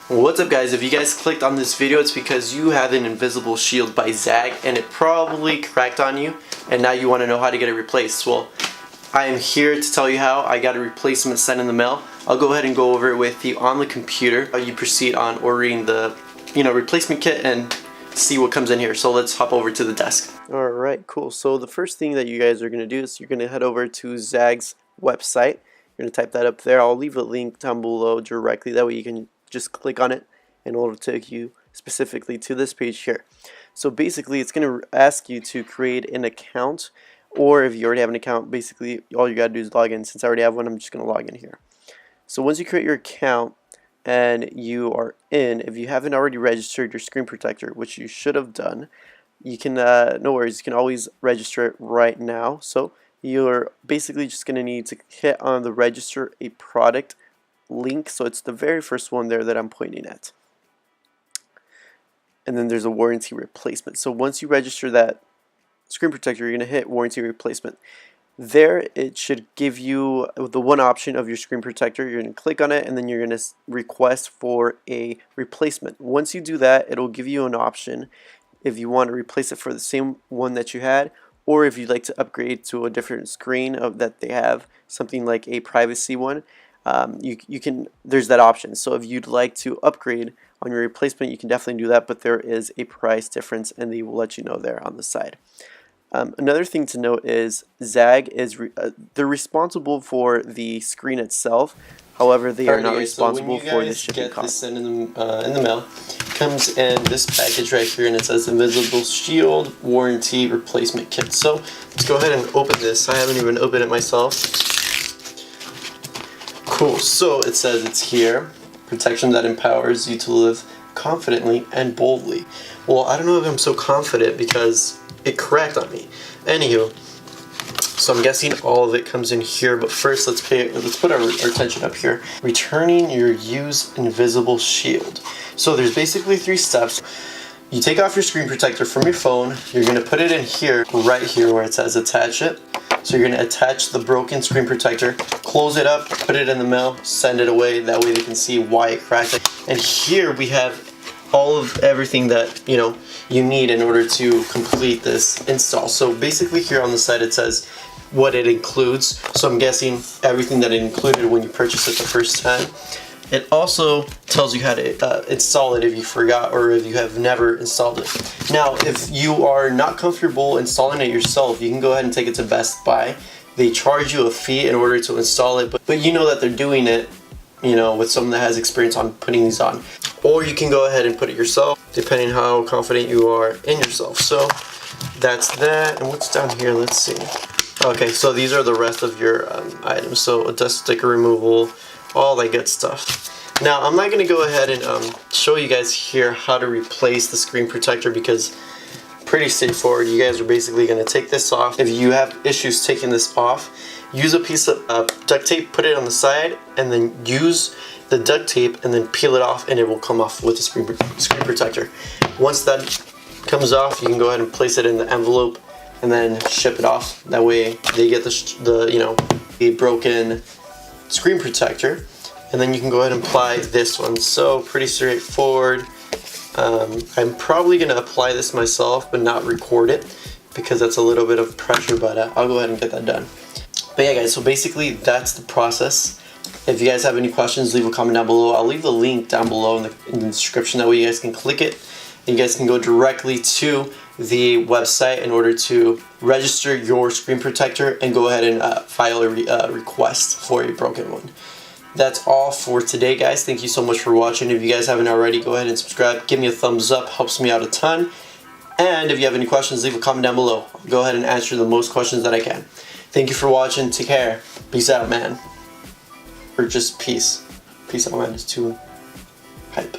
What's up guys, if you guys clicked on this video, it's because you have an invisible shield by Zagg and it probably cracked on you and now you want to know how to get it replaced. Well, I am here to tell you how. I got a replacement sent in the mail. I'll go ahead and go over it with you on the computer. How you proceed on ordering the replacement kit and see what comes in here. So let's hop over to the desk. Alright, cool. So the first thing that you guys are going to do is you're going to head over to Zagg's website. You're going to type that up there. I'll leave a link down below directly. That way you can just click on it and it'll take you specifically to this page here. So basically it's going to ask you to create an account, or if you already have an account, basically all you got to do is log in. Since I already have one, I'm just going to log in here. So once you create your account and you are in, if you haven't already registered your screen protector, which you should have done, you can, no worries, you can always register it right now. So you're basically just going to need to hit on the register a product link. So it's the very first one there that I'm pointing at. And then there's a warranty replacement. So once you register that screen protector, you're going to hit warranty replacement. There it should give you the one option of your screen protector. You're going to click on it and then you're going to request for a replacement. Once you do that, it'll give you an option if you want to replace it for the same one that you had, or if you'd like to upgrade to a different screen that they have, something like a privacy one. You can, there's that option. So if you'd like to upgrade on your replacement, you can definitely do that, but there is a price difference and they will let you know there on the side. Another thing to note is Zagg is they're responsible for the screen itself. However, they are not responsible for the shipping cost. This in the mail, it comes in this package right here, and it says Invisibileshield warranty replacement kit. So let's go ahead and open this. I haven't even opened it myself. Cool. So it says it's here. Protection that empowers you to live confidently and boldly. Well, I don't know if I'm so confident because it cracked on me. Anywho, so I'm guessing all of it comes in here, but first let's put our attention up here. Returning your used invisible shield. So there's basically 3 steps. You take off your screen protector from your phone. You're going to put it in here, right here where it says attach it. So you're going to attach the broken screen protector, close it up, put it in the mail, send it away. That way they can see why it cracked. And here we have all of everything that you need in order to complete this install. So basically here on the side it says what it includes. So I'm guessing everything that it included when you purchased it the first time. It also tells you how to install it if you forgot or if you have never installed it. Now, if you are not comfortable installing it yourself, you can go ahead and take it to Best Buy. They charge you a fee in order to install it, but you know that they're doing it, with someone that has experience on putting these on. Or you can go ahead and put it yourself, depending how confident you are in yourself. So that's that. And what's down here? Let's see. Okay, so these are the rest of your items. So a dust sticker removal, all that good stuff. Now I'm not going to go ahead and show you guys here how to replace the screen protector because pretty straightforward. You guys are basically going to take this off. If you have issues taking this off, use a piece of duct tape, put it on the side, and then use the duct tape and then peel it off and it will come off with the screen protector. Once that comes off, you can go ahead and place it in the envelope and then ship it off. That way they get the broken screen protector, and then you can go ahead and apply this one. So pretty straightforward. I'm probably going to apply this myself but not record it because that's a little bit of pressure, but I'll go ahead and get that done. But yeah guys, so basically that's the process. If you guys have any questions, leave a comment down below. I'll leave the link down below in the description. That way you guys can click it and you guys can go directly to the website in order to register your screen protector and go ahead and file a request for a broken one. That's all for today guys. Thank you so much for watching. If you guys haven't already, go ahead and subscribe. Give me a thumbs up, helps me out a ton. And if you have any questions, leave a comment down below. I'll go ahead and answer the most questions that I can. Thank you for watching. Take care. Peace out, man. Or just peace. Peace out, man. It's too hype.